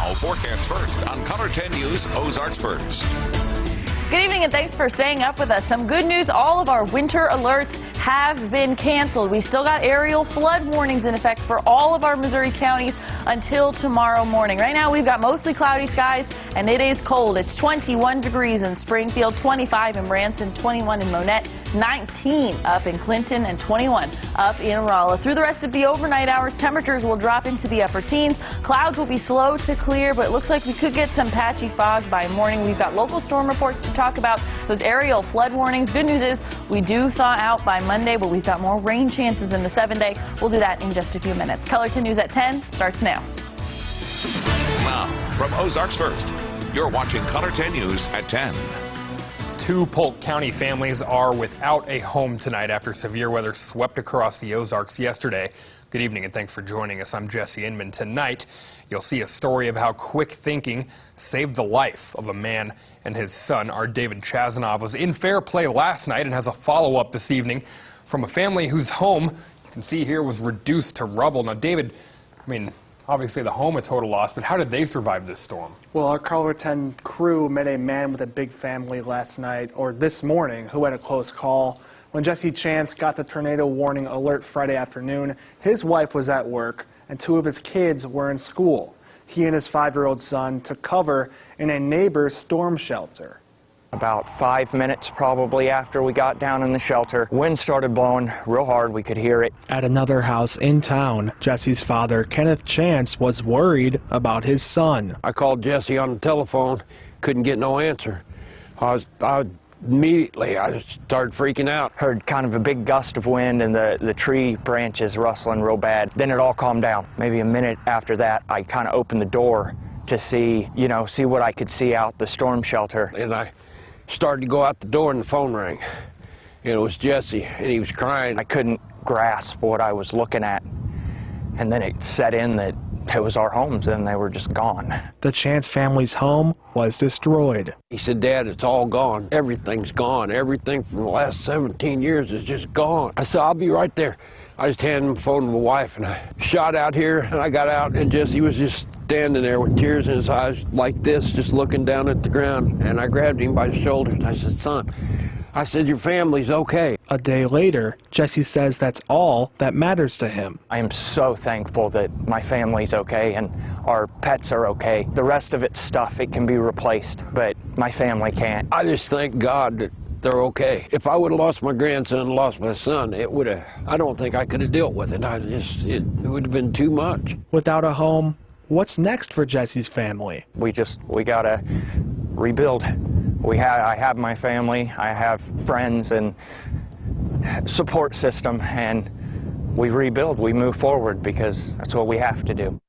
Now, forecast first on KOLR 10 News, Ozark's First. Good evening and thanks for staying up with us. Some good news, all of our winter alerts have been canceled. We still got aerial flood warnings in effect for all of our Missouri counties until tomorrow morning. Right now we've got mostly cloudy skies and it is cold. It's 21 degrees in Springfield, 25 in Branson, 21 in Monette, 19 up in Clinton, and 21 up in Aurora. Through the rest of the overnight hours, temperatures will drop into the upper teens. Clouds will be slow to clear, but it looks like we could get some patchy fog by morning. We've got local storm reports to talk about, those aerial flood warnings. Good news is we do thaw out by Monday, but we've got more rain chances in the 7-day. We'll do that in just a few minutes. KOLR 10 News at 10 starts now. Now, from Ozark's First, you're watching KOLR 10 News at 10. Two Polk County families are without a home tonight after severe weather swept across the Ozarks yesterday. Good evening and thanks for joining us. I'm Jesse Inman. Tonight, you'll see a story of how quick thinking saved the life of a man and his son. Our David Chazanov was in fair play last night and has a follow-up this evening from a family whose home, you can see here, was reduced to rubble. Now, David, obviously the home a total loss, but how did they survive this storm? Well, our KOLR 10 crew met a man with a big family last night, or this morning, who had a close call. When Jesse Chance got the tornado warning alert Friday afternoon, his wife was at work and two of his kids were in school. He and his 5-year-old son took cover in a neighbor's storm shelter. About 5 minutes probably after we got down in the shelter, wind started blowing real hard. We could hear it. At another house in town, Jesse's father, Kenneth Chance, was worried about his son. I called Jesse on the telephone, couldn't get no answer. Immediately I started freaking out. Heard kind of a big gust of wind and the tree branches rustling real bad. Then it all calmed down. Maybe a minute after that, I kind of opened the door to see what I could see out the storm shelter. And I started to go out the door and the phone rang. And it was Jesse, and he was crying. I couldn't grasp what I was looking at. And then it set in that it was our homes and they were just gone. The Chance family's home was destroyed. He said, "Dad, it's all gone. Everything's gone. Everything from the last 17 years is just gone." I said, "I'll be right there." I just handed him the phone to my wife and I shot out here and I got out and Jesse was just standing there with tears in his eyes like this, just looking down at the ground. And I grabbed him by the shoulder and I said, "Son," I said, "your family's okay." A day later, Jesse says that's all that matters to him. I am so thankful that my family's okay and our pets are okay. The rest of it's stuff, it can be replaced, but my family can't. I just thank God that they're okay. If I would have lost my grandson and lost my son, I don't think I could have dealt with it. It would have been too much. Without a home, what's next for Jesse's family? We gotta rebuild. I have my family, I have friends and support system, and we rebuild, we move forward because that's what we have to do.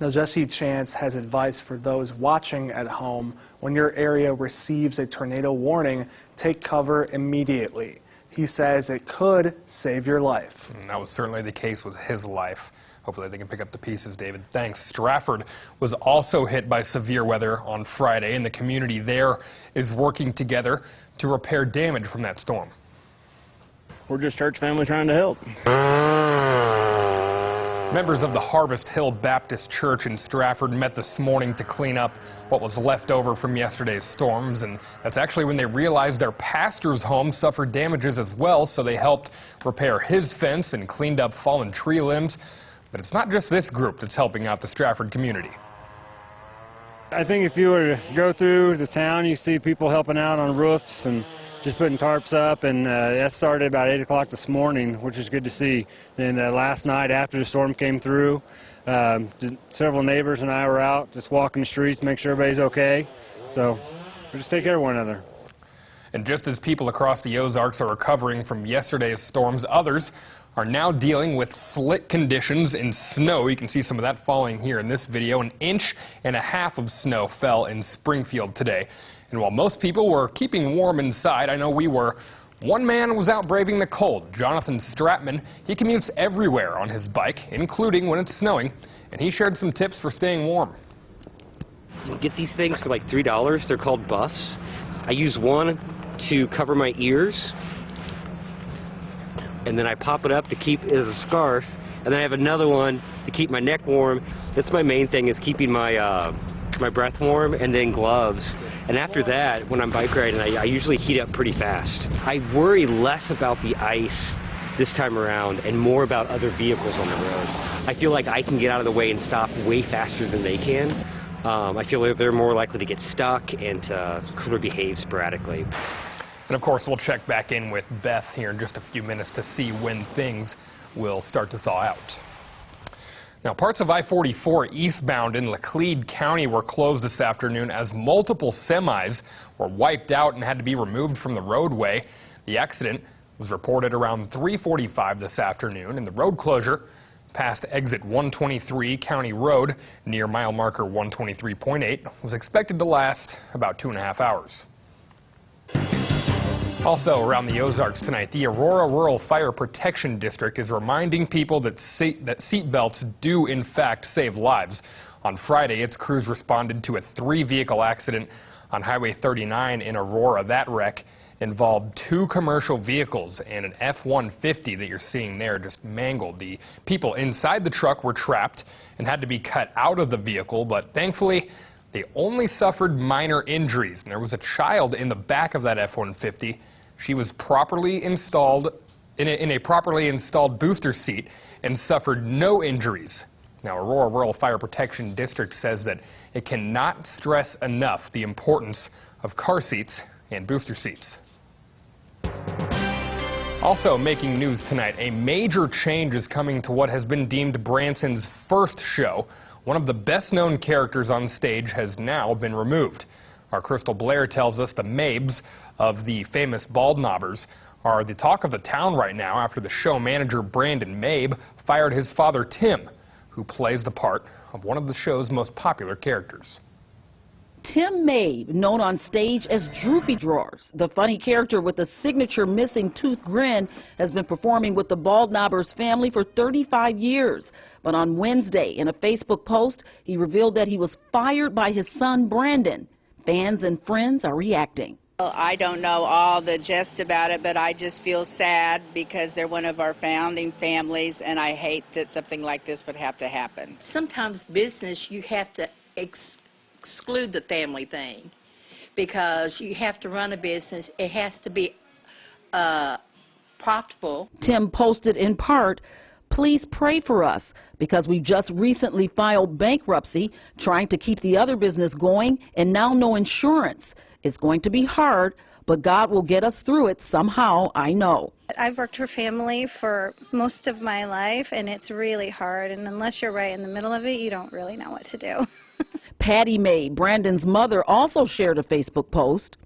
Now, Jesse Chance has advice for those watching at home. When your area receives a tornado warning, take cover immediately. He says it could save your life. And that was certainly the case with his life. Hopefully they can pick up the pieces, David. Thanks. Stratford was also hit by severe weather on Friday, and the community there is working together to repair damage from that storm. We're just church family trying to help. Members of the Harvest Hill Baptist Church in Stratford met this morning to clean up what was left over from yesterday's storms, and that's actually when they realized their pastor's home suffered damages as well, so they helped repair his fence and cleaned up fallen tree limbs. But it's not just this group that's helping out the Stratford community. I think if you were to go through the town, you see people helping out on roofs and just putting tarps up, and that started about 8 o'clock this morning, which is good to see. And last night after the storm came through, several neighbors and I were out just walking the streets, make sure everybody's okay. So we just take care of one another. And just as people across the Ozarks are recovering from yesterday's storms, others are now dealing with slick conditions in snow. You can see some of that falling here in this video. 1.5 inches of snow fell in Springfield today. And while most people were keeping warm inside, I know we were, one man was out braving the cold. Jonathan Stratman, he commutes everywhere on his bike, including when it's snowing, and he shared some tips for staying warm. You can get these things for like $3. They're called buffs. I use one to cover my ears, and then I pop it up to keep it as a scarf, And then I have another one to keep my neck warm. That's my main thing, is keeping my my breath warm, and then gloves. And after that, when I'm bike riding, I usually heat up pretty fast. I worry less about the ice this time around and more about other vehicles on the road. I feel like I can get out of the way and stop way faster than they can. I feel like they're more likely to get stuck and to cooler behave sporadically. And of course, we'll check back in with Beth here in just a few minutes to see when things will start to thaw out. Now, parts of I-44 eastbound in Laclede County were closed this afternoon as multiple semis were wiped out and had to be removed from the roadway. The accident was reported around 3:45 this afternoon, and the road closure past exit 123 County Road near mile marker 123.8 was expected to last about 2.5 hours. Also around the Ozarks tonight, the Aurora Rural Fire Protection District is reminding people that seat belts do in fact save lives. On Friday, its crews responded to a 3-vehicle accident on Highway 39 in Aurora. That wreck involved 2 commercial vehicles and an F-150 that you're seeing there just mangled. The people inside the truck were trapped and had to be cut out of the vehicle, but thankfully they only suffered minor injuries. And there was a child in the back of that F-150. She was properly installed in a properly installed booster seat and suffered no injuries. Now, Aurora Rural Fire Protection District says that it cannot stress enough the importance of car seats and booster seats. Also making news tonight, a major change is coming to what has been deemed Branson's first show. One of the best-known characters on stage has now been removed. Our Crystal Blair tells us the Mabes of the famous Bald Knobbers are the talk of the town right now after the show manager Brandon Mabe fired his father Tim, who plays the part of one of the show's most popular characters. Tim Mabe, known on stage as Droopy Drawers, the funny character with a signature missing tooth grin, has been performing with the Bald Knobbers family for 35 years. But on Wednesday, in a Facebook post, he revealed that he was fired by his son Brandon. Fans and friends are reacting. Well, I don't know all the gist about it, but I just feel sad because they're one of our founding families, and I hate that something like this would have to happen. Sometimes business, you have to exclude the family thing because you have to run a business. It has to be profitable. Tim posted in part, "Please pray for us because we just recently filed bankruptcy, trying to keep the other business going, and now no insurance. It's going to be hard, but God will get us through it somehow, I know." I've worked for family for most of my life, and it's really hard, and unless you're right in the middle of it, you don't really know what to do. Patty May, Brandon's mother, also shared a Facebook post.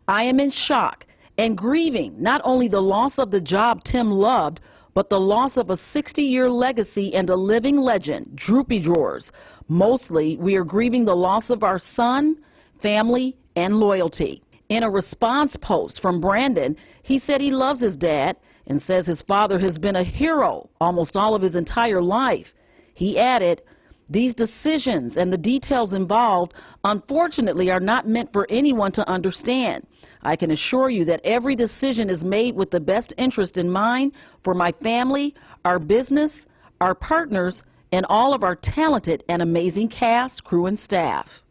"I am in shock and grieving not only the loss of the job Tim loved, but the loss of a 60-year legacy and a living legend, Droopy Drawers. Mostly, we are grieving the loss of our son, family, and loyalty." In a response post from Brandon, he said he loves his dad and says his father has been a hero almost all of his entire life. He added, "These decisions and the details involved, unfortunately, are not meant for anyone to understand. I can assure you that every decision is made with the best interest in mind for my family, our business, our partners, and all of our talented and amazing cast, crew, and staff."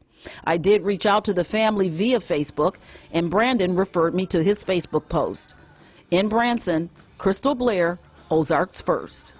I did reach out to the family via Facebook, and Brandon referred me to his Facebook post. In Branson, Crystal Blair, Ozarks First.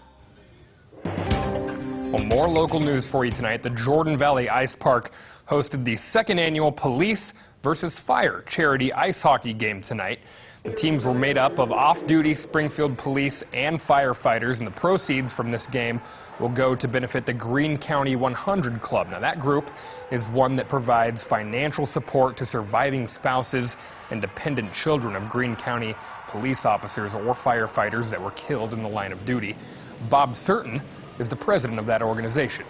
Well, more local news for you tonight. The Jordan Valley Ice Park hosted the 2nd annual Police versus Fire charity ice hockey game tonight. The teams were made up of off-duty Springfield police and firefighters, and the proceeds from this game will go to benefit the Greene County 100 Club. Now, that group is one that provides financial support to surviving spouses and dependent children of Greene County police officers or firefighters that were killed in the line of duty. Bob Certain is the president of that organization.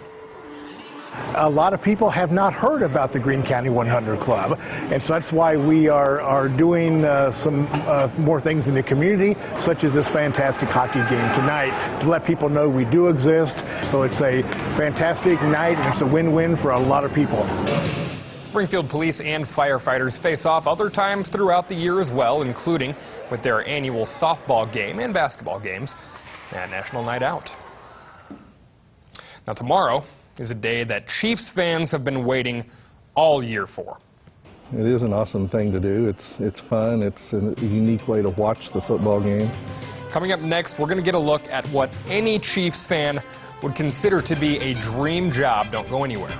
A lot of people have not heard about the Greene County 100 Club, and so that's why we are doing some more things in the community, such as this fantastic hockey game tonight, to let people know we do exist. So it's a fantastic night, and it's a win-win for a lot of people. Springfield police and firefighters face off other times throughout the year as well, including with their annual softball game and basketball games at National Night Out. Now, tomorrow is a day that Chiefs fans have been waiting all year for. It is an awesome thing to do. It's fun. It's a unique way to watch the football game. Coming up next, we're going to get a look at what any Chiefs fan would consider to be a dream job. Don't go anywhere.